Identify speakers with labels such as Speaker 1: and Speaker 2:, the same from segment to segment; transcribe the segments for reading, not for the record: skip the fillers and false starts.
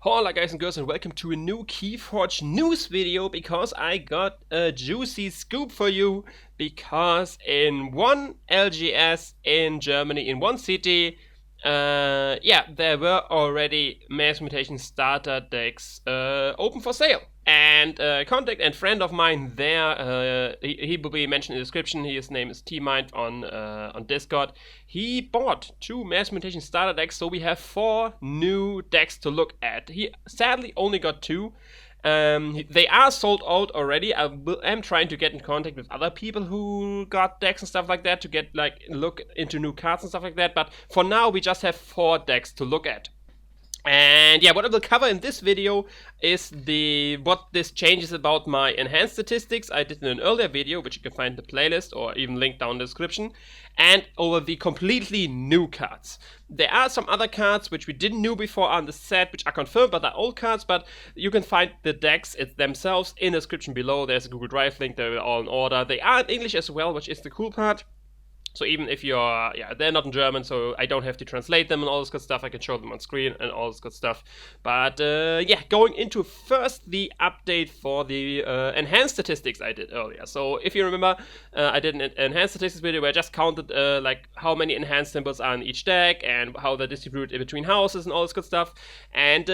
Speaker 1: Hola guys and girls and welcome to a new Keyforge news video because I got a juicy scoop for you because in one LGS in Germany, in one city, there were already Mass Mutation starter decks open for sale. And a contact and friend of mine there, he will be mentioned in the description. His name is TMind on Discord. He bought 2 Mass Mutation starter decks, so we have 4 new decks to look at. He sadly only got 2. They are sold out already. I am trying to get in contact with other people who got decks and stuff like that to get look into new cards and stuff like that. But for now, we just have 4 decks to look at. And yeah, what I will cover in this video is what this changes about my enhanced statistics I did in an earlier video, which you can find in the playlist or even linked down in the description, and over the completely new cards. There are some other cards which we didn't know before on the set, which are confirmed but are old cards, but you can find the decks themselves in the description below. There's a Google Drive link, they're all in order. They are in English as well, which is the cool part. So even if you're, they're not in German, so I don't have to translate them and all this good stuff. I can show them on screen and all this good stuff. But going into first the update for the enhanced statistics I did earlier. So if you remember, I did an enhanced statistics video where I just counted how many enhanced symbols are in each deck and how they're distributed in between houses and all this good stuff. And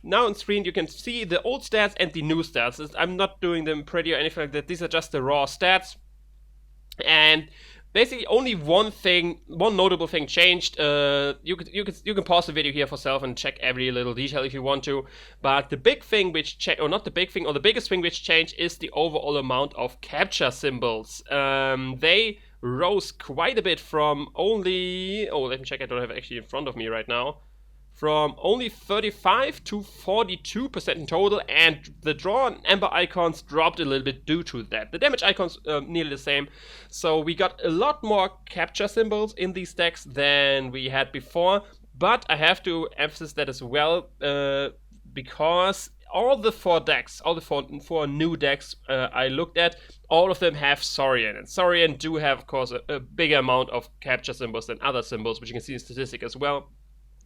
Speaker 1: now on screen you can see the old stats and the new stats. I'm not doing them pretty or anything like that. These are just the raw stats. And basically, only one notable thing changed. You can pause the video here for yourself and check every little detail if you want to. But the big thing which the biggest thing which changed is the overall amount of capture symbols. They rose quite a bit from only. Oh, let me check. I don't have it actually in front of me right now. From only 35 to 42% in total, and the draw on Aember icons dropped a little bit due to that. The damage icons nearly the same, so we got a lot more capture symbols in these decks than we had before, but I have to emphasize that as well, because all the 4 decks, all the four new decks I looked at, all of them have Saurian, and Saurian do have, of course, a bigger amount of capture symbols than other symbols, which you can see in statistic as well.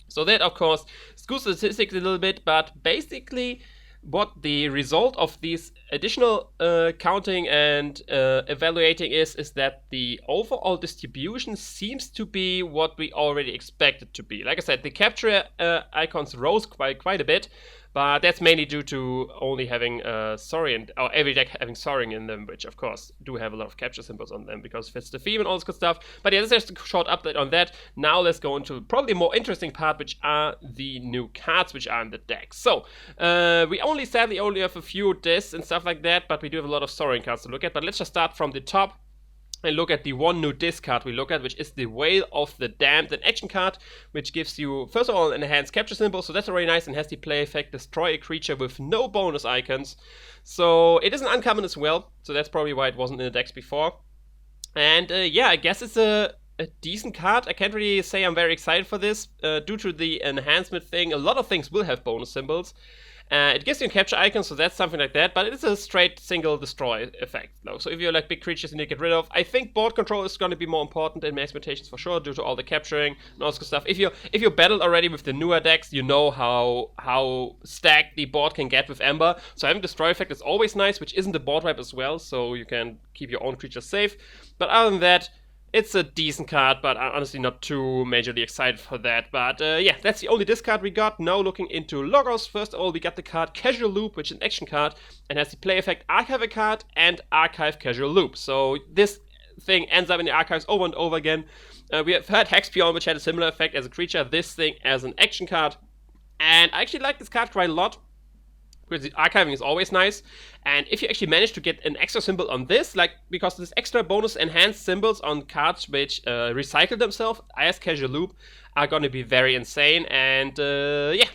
Speaker 1: So that, of course, skews the statistics a little bit, but basically what the result of these additional counting and evaluating is that the overall distribution seems to be what we already expected to be. Like I said, the capture icons rose quite a bit, but that's mainly due to only having Saurian, or every deck having Soaring in them, which of course do have a lot of capture symbols on them because it fits the theme and all this good stuff. But yeah, this is just a short update on that. Now let's go into probably a more interesting part, which are the new cards which are in the deck. So we sadly only have a few discs and stuff like that, but we do have a lot of Soaring cards to look at. But let's just start from the top and look at the one new disc card we look at, which is the Whale of the Damned, an action card, which gives you, first of all, an enhanced capture symbol, so that's already nice, and has the play effect, destroy a creature with no bonus icons. So it is an uncommon as well, so that's probably why it wasn't in the decks before. And I guess it's a decent card. I can't really say I'm very excited for this. Due to the enhancement thing, a lot of things will have bonus symbols. It gives you a capture icon, so that's something like that, but it's a straight single destroy effect though. So if you're like big creatures you need to get rid of, I think board control is going to be more important in Mass Mutations for sure, due to all the capturing and all this good stuff. If you battled already with the newer decks, you know how stacked the board can get with Aember. So having destroy effect is always nice, which isn't a board wipe as well, so you can keep your own creatures safe. But other than that, it's a decent card, but I'm honestly not too majorly excited for that. But that's the only discard we got. Now looking into logos, first of all, we got the card Casual Loop, which is an action card, and has the play effect Archive a card and Archive Casual Loop. So this thing ends up in the archives over and over again. We have had Hexpion, which had a similar effect as a creature, this thing as an action card. And I actually like this card quite a lot, because the archiving is always nice, and if you actually manage to get an extra symbol on this, because there's extra bonus enhanced symbols on cards which recycle themselves as Casual Loop, are going to be very insane. And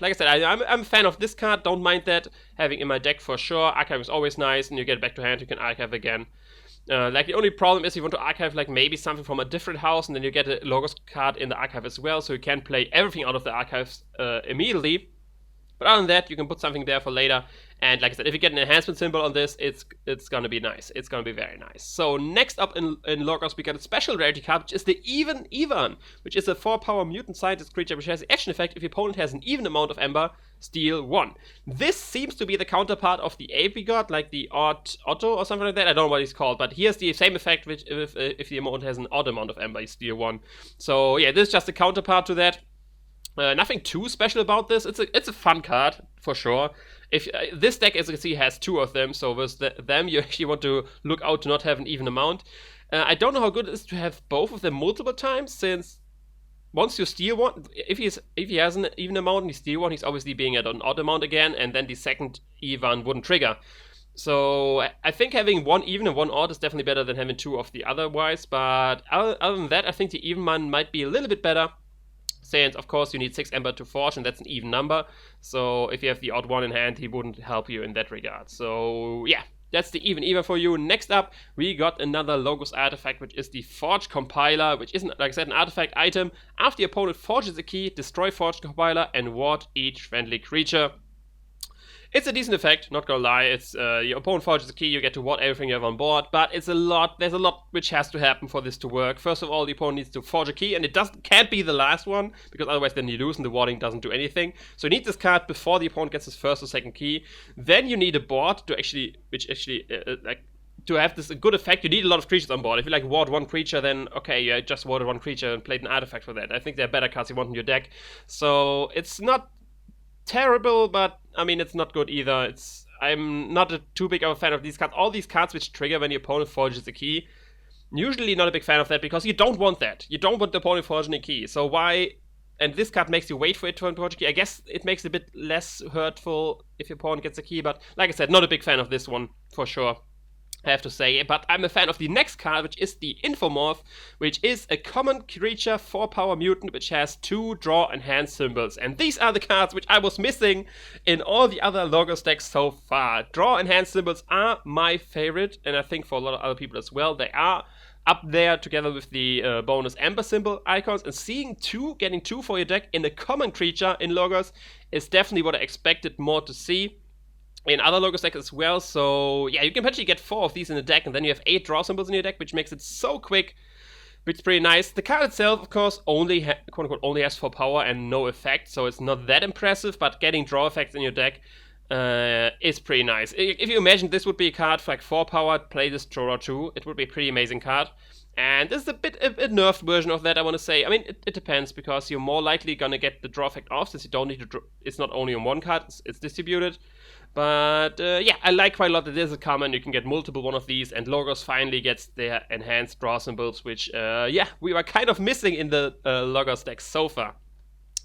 Speaker 1: like I said, I'm a fan of this card, don't mind that, having in my deck for sure. Archive is always nice, and you get it back to hand, you can archive again. The only problem is you want to archive maybe something from a different house, and then you get a logos card in the archive as well, so you can play everything out of the archives immediately. But other than that, you can put something there for later. And like I said, if you get an enhancement symbol on this, it's gonna be nice. It's gonna be very nice. So next up in Logos, we got a special rarity card, which is the Even Ivan, which is a 4-power mutant scientist creature which has the action effect: if your opponent has an even amount of Aember, steal 1. This seems to be the counterpart of the ape we got, like the Odd Otto or something like that. I don't know what he's called, but here's the same effect, which if the opponent has an odd amount of Aember, you steal 1. So yeah, this is just a counterpart to that. Nothing too special about this. It's a fun card for sure. If this deck, as you can see, has 2 of them, so with them you actually want to look out to not have an even amount. I don't know how good it is to have both of them multiple times, since once you steal 1, if he has an even amount and you steal 1, he's obviously being at an odd amount again, and then the second even wouldn't trigger. So I think having 1 even and 1 odd is definitely better than having 2 of the otherwise. But other than that, I think the even one might be a little bit better. Since, of course, you need 6 Aember to forge, and that's an even number. So if you have the odd one in hand, he wouldn't help you in that regard. So yeah, that's the even for you. Next up, we got another Logos artifact, which is the Forge Compiler, which isn't, like I said, an artifact item. After your opponent forges a key, destroy Forge Compiler and ward each friendly creature. It's a decent effect, not gonna lie. It's your opponent forges a key, you get to ward everything you have on board, but there's a lot which has to happen for this to work. First of all, the opponent needs to forge a key, and it can't be the last one, because otherwise then you lose and the warding doesn't do anything. So you need this card before the opponent gets his first or second key. Then you need a board to to have this a good effect. You need a lot of creatures on board. If you like ward 1 creature, then okay, you just warded 1 creature and played an artifact for that. I think there are better cards you want in your deck. So it's not terrible, but I mean, it's not good either. I'm not too big of a fan of these cards. All these cards which trigger when your opponent forges a key, usually not a big fan of that, because you don't want that. You don't want the opponent forging a key. So why? And this card makes you wait for it to forge a key. I guess it makes it a bit less hurtful if your opponent gets a key, but like I said, not a big fan of this one for sure, I have to say. But I'm a fan of the next card, which is the Infomorph, which is a common creature 4-power mutant which has 2 draw and hand symbols. And these are the cards which I was missing in all the other Logos decks so far. Draw and hand symbols are my favorite, and I think for a lot of other people as well. They are up there together with the bonus Aember symbol icons, and getting 2 for your deck in a common creature in Logos is definitely what I expected more to see in other Logos decks as well. So yeah, you can potentially get 4 of these in the deck, and then you have 8 draw symbols in your deck, which makes it so quick, which is pretty nice. The card itself, of course, only quote-unquote only has 4 power and no effect, so it's not that impressive, but getting draw effects in your deck is pretty nice. If you imagine this would be a card for like 4 power, play this draw 2, it would be a pretty amazing card. And this is a nerfed version of that, I want to say. I mean, it depends, because you're more likely gonna get the draw effect off, since you don't need to draw. It's not only on 1 card, it's distributed. But yeah, I like quite a lot that there's a common. You can get multiple one of these, and Logos finally gets their enhanced draw symbols, which yeah, we were kind of missing in the Logos deck so far.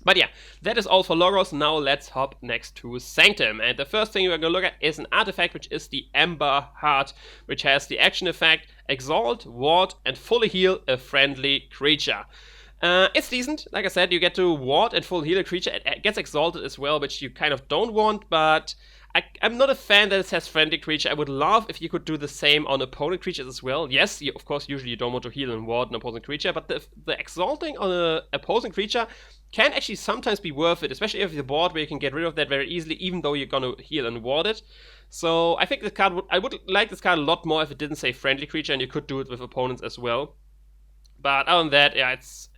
Speaker 1: But yeah, that is all for Logos. Now let's hop next to Sanctum. And the first thing we're going to look at is an artifact, which is the Aember Heart, which has the action effect: Exalt, Ward, and fully heal a friendly creature. It's decent. Like I said, you get to ward and full heal a creature. It gets exalted as well, which you kind of don't want, but I'm not a fan that it says friendly creature. I would love if you could do the same on opponent creatures as well. Yes, of course, usually you don't want to heal and ward an opposing creature, but the exalting on an opposing creature can actually sometimes be worth it, especially if you have a board where you can get rid of that very easily, even though you're going to heal and ward it. So I think this card I would like this card a lot more if it didn't say friendly creature, and you could do it with opponents as well. But other than that, yeah,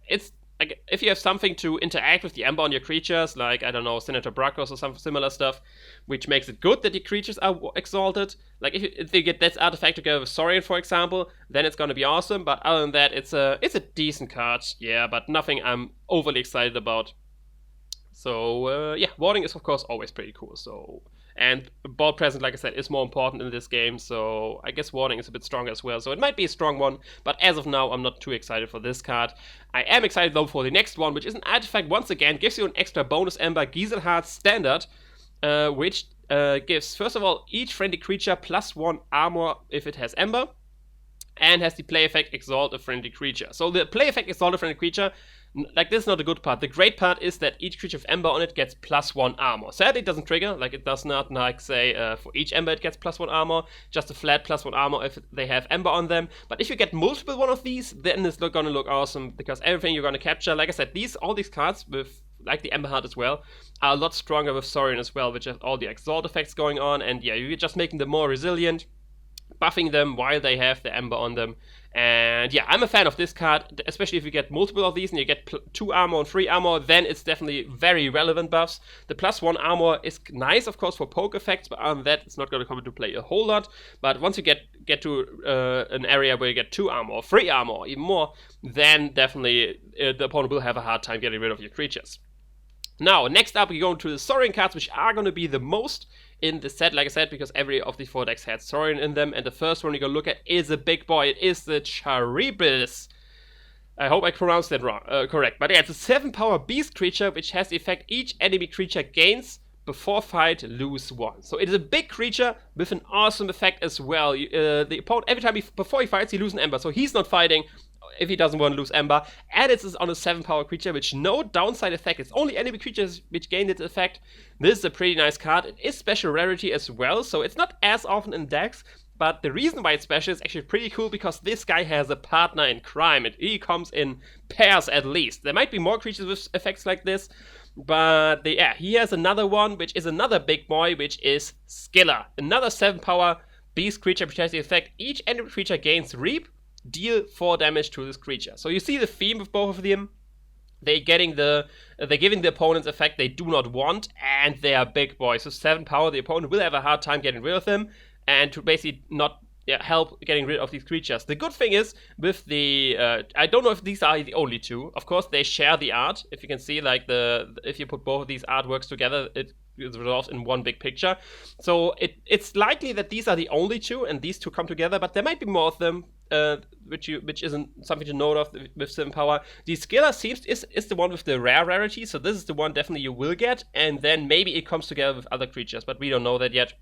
Speaker 1: it's like, if you have something to interact with the Aember on your creatures, like, I don't know, Senator Brachos or some similar stuff, which makes it good that the creatures are exalted. Like, if they get that artifact together with Saurian, for example, then it's gonna be awesome. But other than that, it's a decent card, yeah, but nothing I'm overly excited about. So, yeah, warding is, of course, always pretty cool, so... And board presence, like I said, is more important in this game, so I guess warding is a bit stronger as well. So it might be a strong one, but as of now, I'm not too excited for this card. I am excited, though, for the next one, which is an artifact, once again, gives you an extra bonus Aember Giselhard Standard, which gives, first of all, each friendly creature +1 armor if it has Aember, and has the play effect Exalt a friendly creature. So the play effect Exalt a friendly creature, like, this is not the good part. The great part is that each creature of Aember on it gets +1 armor. Sadly, it doesn't trigger, like it does not, like, say, for each Aember it gets +1 armor, just a flat +1 armor if they have Aember on them. But if you get multiple one of these, then it's not gonna look awesome, because everything you're gonna capture, like I said, all these cards with like the Ember Heart as well, are a lot stronger with Saurian as well, which has all the exalt effects going on, and yeah, you're just making them more resilient, buffing them while they have the Ember on them. And yeah, I'm a fan of this card, especially if you get multiple of these and you get 2 armor and 3 armor, then it's definitely very relevant buffs. The +1 armor is nice, of course, for poke effects, but other than that, it's not going to come into play a whole lot. But once you get to an area where you get 2 armor or 3 armor or even more, then definitely the opponent will have a hard time getting rid of your creatures. Now, next up, we go into the Soaring cards, which are going to be the most in the set, like I said, because every of these 4 decks has Saurian in them, and the first one you're going to look at is a big boy. It is the Charybdis. I hope I pronounced that wrong, correct. But yeah, it's a 7-power beast creature, which has the effect each enemy creature gains before fight, lose 1. So it is a big creature with an awesome effect as well. The opponent, every time before he fights, he loses an Ember, so he's not fighting if he doesn't want to lose Ember, and it's on a 7-power creature, which no downside effect. It's only enemy creatures which gain its effect. This is a pretty nice card. It is special rarity as well, so it's not as often in decks, but the reason why it's special is actually pretty cool, because this guy has a partner in crime. He comes in pairs at least. There might be more creatures with effects like this, but yeah, he has another one, which is another big boy, which is Scizor. Another 7-power beast creature which has the effect each enemy creature gains Reap, deal 4 damage to this creature. So you see the theme of both of them. They're giving the opponent's effect they do not want, and they are big boys. So 7 power, the opponent will have a hard time getting rid of them, and to basically not help getting rid of these creatures. The good thing is with the I don't know if these are the only 2. Of course, they share the art. If you can see, like if you put both of these artworks together, it resolves in one big picture. So it's likely that these are the only 2, and these 2 come together. But there might be more of them, which isn't something to note of with 7 power. The Scizor is the one with the rare rarity. So this is the one definitely you will get, and then maybe it comes together with other creatures, but we don't know that yet.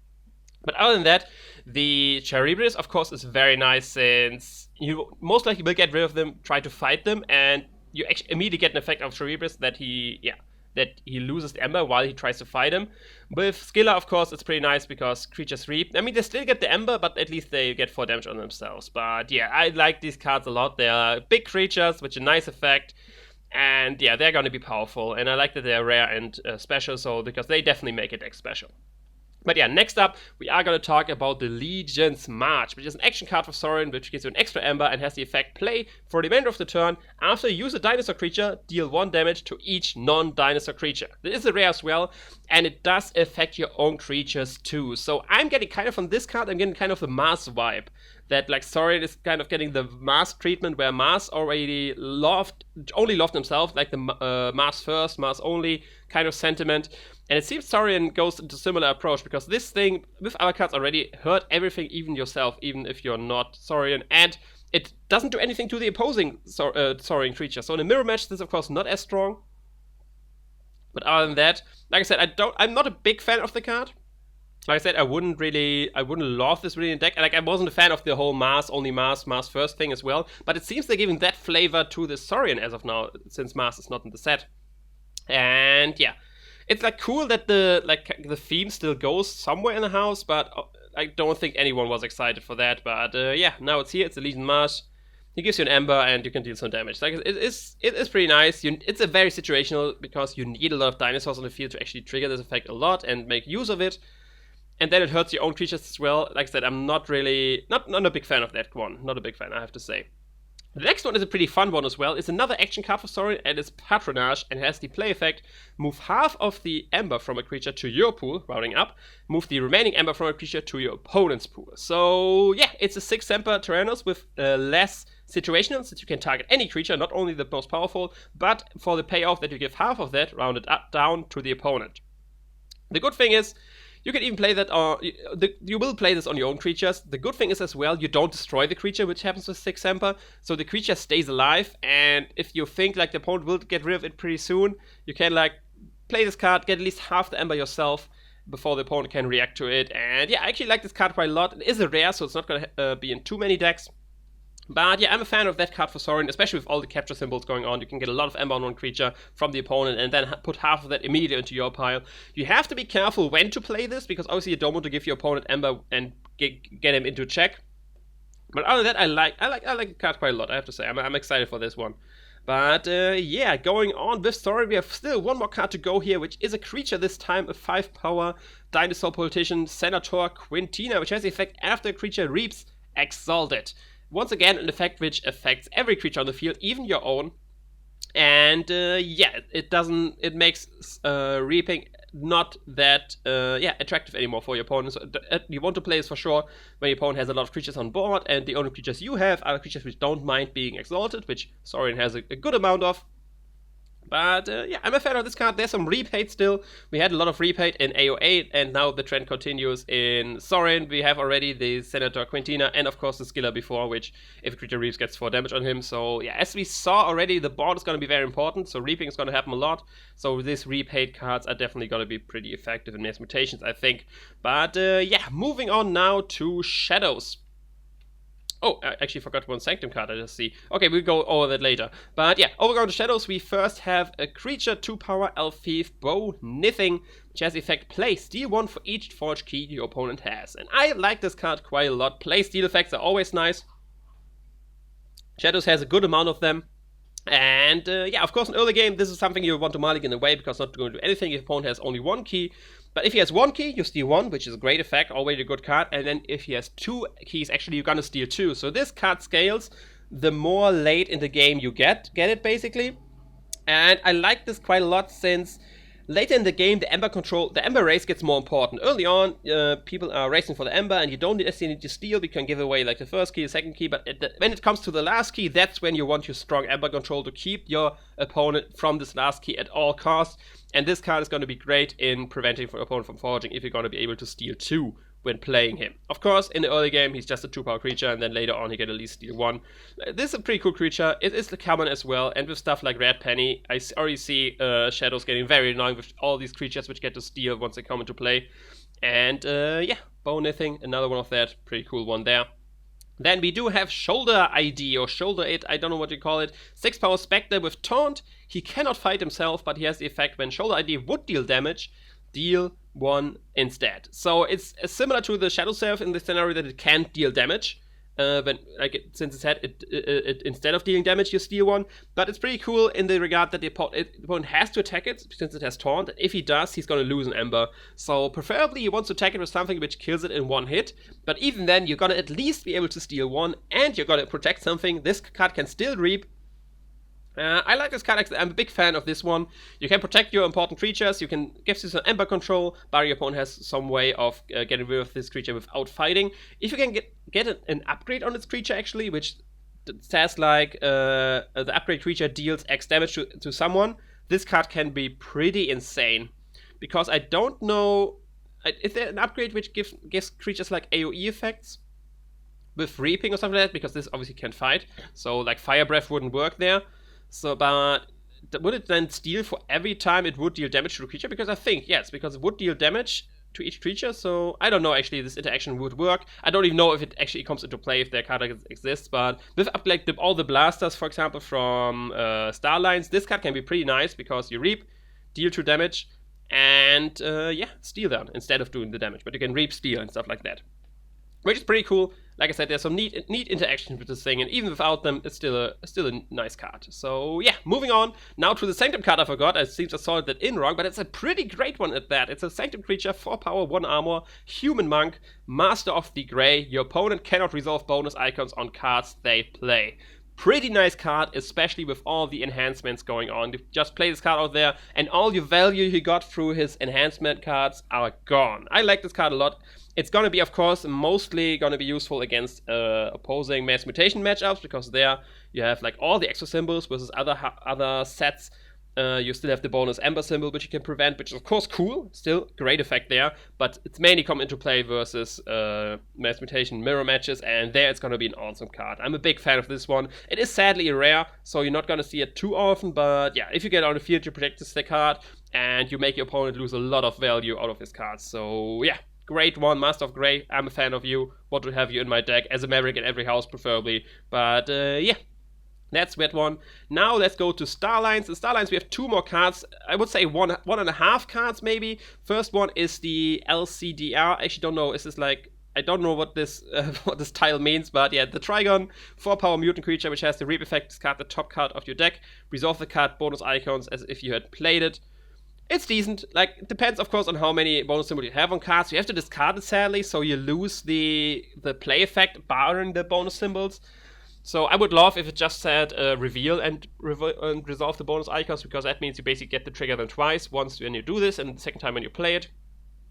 Speaker 1: But other than that, the Charybdis, of course, is very nice, since you most likely will get rid of them, try to fight them, and you actually immediately get an effect of Charybdis that he loses the Ember while he tries to fight him. With Scizor, of course, it's pretty nice because creatures reap. I mean, they still get the Ember, but at least they get 4 damage on themselves. But yeah, I like these cards a lot. They are big creatures with a nice effect. And yeah, they're going to be powerful. And I like that they're rare and special, so because they definitely make it deck special. But yeah, next up, we are going to talk about the Legion's March, which is an action card for Saurian, which gives you an extra Ember and has the effect play for the remainder of the turn. After you use a dinosaur creature, deal 1 damage to each non-dinosaur creature. This is a rare as well, and it does affect your own creatures too. So I'm getting kind of from this card, I'm getting kind of the Mars vibe. That like Saurian is kind of getting the Mars treatment, where Mars only loved himself, like the Mars first, Mars only kind of sentiment. And it seems Saurian goes into a similar approach, because this thing, with other cards already, hurt everything, even yourself, even if you're not Saurian. And it doesn't do anything to the opposing Saurian creature. So in a mirror match, this is of course not as strong. But other than that, like I said, I'm not a big fan of the card. Like I said, I wouldn't love this really in deck. Like, I wasn't a fan of the whole Mars first thing as well. But it seems they're giving that flavor to the Saurian as of now, since Mars is not in the set. And yeah, it's like cool that the theme still goes somewhere in the house, but I don't think anyone was excited for that. But yeah, now it's here. It's the Legion Mars. He gives you an Ember, and you can deal some damage. Like, it is pretty nice. It's a very situational, because you need a lot of dinosaurs on the field to actually trigger this effect a lot and make use of it. And then it hurts your own creatures as well. Like I said, I'm not a big fan of that one. Not a big fan, I have to say. The next one is a pretty fun one as well. It's another action card for Saurian, and it's Patronage, and has the play effect: move half of the Ember from a creature to your pool, rounding up. Move the remaining Ember from a creature to your opponent's pool. So yeah, it's a 6 Ember Tyrannos with less situational, since you can target any creature, not only the most powerful, but for the payoff that you give half of that rounded up down to the opponent. The good thing is, you can even play that, you will play this on your own creatures. The good thing is as well, you don't destroy the creature, which happens with 6 Ember. So the creature stays alive, and if you think like the opponent will get rid of it pretty soon, you can like play this card, get at least half the Ember yourself before the opponent can react to it. And yeah, I actually like this card quite a lot. It is a rare, so it's not going to be in too many decks. But yeah, I'm a fan of that card for Saurian, especially with all the capture symbols going on. You can get a lot of Ember on one creature from the opponent, and then put half of that immediately into your pile. You have to be careful when to play this, because obviously you don't want to give your opponent Ember and get him into check. But other than that, I like the card quite a lot, I have to say. I'm excited for this one. But yeah, going on with story, we have still one more card to go here, which is a creature this time, a 5-power dinosaur politician, Senator Quintina, which has the effect after a creature reaps, exalted. Once again, an effect which affects every creature on the field, even your own. And yeah, it makes reaping not that attractive anymore for your opponent. So you want to play this for sure when your opponent has a lot of creatures on board, and the only creatures you have are creatures which don't mind being exalted, which Soaring has a good amount of. But yeah, I'm a fan of this card. There's some repaid still. We had a lot of repaid in AO8, and now the trend continues in Soaring. We have already the Senator Quintina, and of course the Skiller before, which if a creature reaps gets 4 damage on him. So yeah, as we saw already, the board is going to be very important, so reaping is going to happen a lot. So these repaid cards are definitely going to be pretty effective in Mass Mutations, I think. But yeah, moving on now to Shadows. Oh, I actually forgot one Sanctum card, I just see. Okay, we'll go over that later. But yeah, overgrown to Shadows, we first have a creature, 2-power, Elf Thief, Bow Nithing, which has the effect play steal 1 for each forge key your opponent has. And I like this card quite a lot. Play steal effects are always nice. Shadows has a good amount of them. And yeah, of course, in early game, this is something you want to mulligan away because it's not going to do anything if your opponent has only 1 key. But if he has 1 key, you steal 1, which is a great effect, already a good card. And then if he has 2 keys, actually, you're gonna steal 2. So this card scales the more late in the game you get it, basically. And I like this quite a lot since later in the game, the Aember race gets more important. Early on, people are racing for the Aember, and you don't necessarily need to steal. You can give away like the first key, the second key, but when it comes to the last key, that's when you want your strong Aember control to keep your opponent from this last key at all costs. And this card is going to be great in preventing your opponent from forging if you're going to be able to steal 2 when playing him. Of course, in the early game, he's just a 2-power creature, and then later on, he can at least steal 1. This is a pretty cool creature. It is the common as well, and with stuff like Red Penny, I already see Shadows getting very annoying with all these creatures which get to steal once they come into play. And yeah, Bow Nithing, another one of that. Pretty cool one there. Then we do have Shoulder ID, or Shoulder It, I don't know what you call it. 6-power Spectre with Taunt. He cannot fight himself, but he has the effect when Shoulder ID would deal damage, deal 1 instead. So it's similar to the Shadow Self in the scenario that it can't deal damage. Since it's had it instead of dealing damage, you steal 1. But it's pretty cool in the regard that the opponent has to attack it since it has Taunt. And if he does, he's going to lose an Aember. So preferably he wants to attack it with something which kills it in 1 hit. But even then, you're going to at least be able to steal 1, and you're going to protect something. This card can still reap. I like this card. I'm a big fan of this one. You can protect your important creatures. You can give this an Aember control, but your opponent has some way of getting rid of this creature without fighting. If you can get an upgrade on this creature, actually, which says like the upgrade creature deals X damage to someone, this card can be pretty insane. Because I don't know, is there an upgrade which gives creatures like AoE effects with reaping or something like that? Because this obviously can't fight. So like Fire Breath wouldn't work there. So, but would it then steal for every time it would deal damage to the creature? Because I think, yes, because it would deal damage to each creature. So, I don't know actually this interaction would work. I don't even know if it actually comes into play if their card exists. But with like all the blasters, for example, from Starlines, this card can be pretty nice because you reap, deal 2 damage, and yeah, steal them instead of doing the damage. But you can reap, steal, and stuff like that. Which is pretty cool. Like I said, there's some neat interactions with this thing, and even without them, it's still a nice card. So yeah, moving on now to the Sanctum card. I forgot. It seems I saw that in wrong, but it's a pretty great one at that. It's a Sanctum creature, 4 power, 1 armor, human monk, master of the gray. Your opponent cannot resolve bonus icons on cards they play. Pretty nice card, especially with all the enhancements going on. You just play this card out there, and all your value you got through his enhancement cards are gone. I like this card a lot. It's going to be, of course, mostly going to be useful against opposing Mass Mutation matchups, because there you have like all the extra symbols versus other sets. You still have the bonus Aember symbol, which you can prevent, which is of course cool. Still great effect there, but it's mainly come into play versus Mass Mutation mirror matches, and there it's going to be an awesome card. I'm a big fan of this one. It is sadly rare, so you're not going to see it too often, but yeah, if you get on the field, you protect this card, and you make your opponent lose a lot of value out of his cards. So yeah. Great one, Master of Grey. I'm a fan of you. Want to have you in my deck as a Maverick in every house, preferably. But yeah, that's that one. Now let's go to Starlines. In Starlines, we have 2 more cards. I would say one and a half cards, maybe. First one is the LCDR. I actually don't know. Is this like I don't know what this what this tile means, but yeah, the Trigon, 4-power mutant creature, which has the reap effect, discard the top card of your deck, resolve the card bonus icons as if you had played it. It's decent. Like, it depends, of course, on how many bonus symbols you have on cards. You have to discard it, sadly, so you lose the play effect barring the bonus symbols. So I would love if it just said reveal and resolve the bonus icons, because that means you basically get the trigger then twice, once when you do this and the second time when you play it.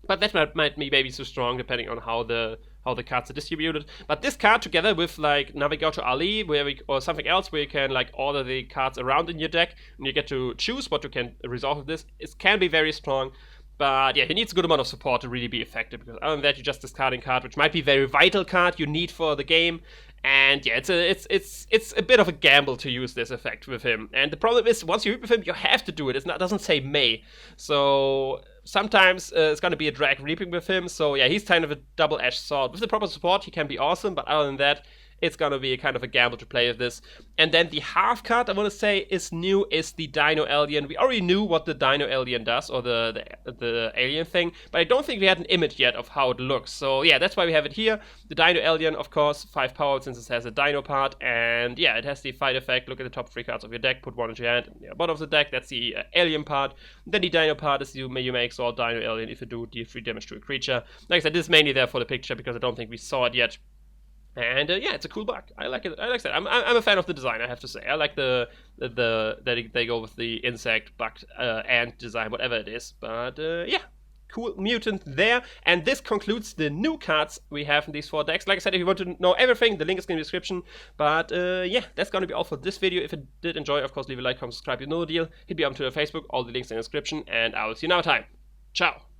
Speaker 1: But that might be maybe too strong, depending on how the cards are distributed. But this card, together with like Navigator Ali, or something else where you can like order the cards around in your deck, and you get to choose what you can resolve with this, it can be very strong. But yeah, it needs a good amount of support to really be effective, because other than that, you're just discarding card, which might be a very vital card you need for the game. And yeah, it's a bit of a gamble to use this effect with him. And the problem is, once you reap with him, you have to do it. It doesn't say may. So sometimes it's going to be a drag reaping with him. So yeah, he's kind of a double-edged sword. With the proper support, he can be awesome. But other than that, it's going to be a kind of a gamble to play with this. And then the half card I want to say is new is the Dino Alien. We already knew what the Dino Alien does, or the alien thing, but I don't think we had an image yet of how it looks. So yeah, that's why we have it here. The Dino Alien, of course, 5 power since it has a dino part, and yeah, it has the fight effect. Look at the top 3 cards of your deck, put one into your hand, and the bottom of the deck, that's the alien part. Then the dino part is you may exalt Dino Alien if you do deal 3 damage to a creature. Like I said, this is mainly there for the picture, because I don't think we saw it yet. And yeah, it's a cool bug. I like it. I like that. I'm a fan of the design, I have to say. I like that they go with the insect bug ant design, whatever it is. But yeah, cool mutant there. And this concludes the new cards we have in these 4 decks. Like I said, if you want to know everything, the link is in the description. But yeah, that's going to be all for this video. If you did enjoy, of course, leave a like, comment, subscribe. You know the deal. Hit me up to the Facebook. All the links in the description. And I will see you now time. Ciao.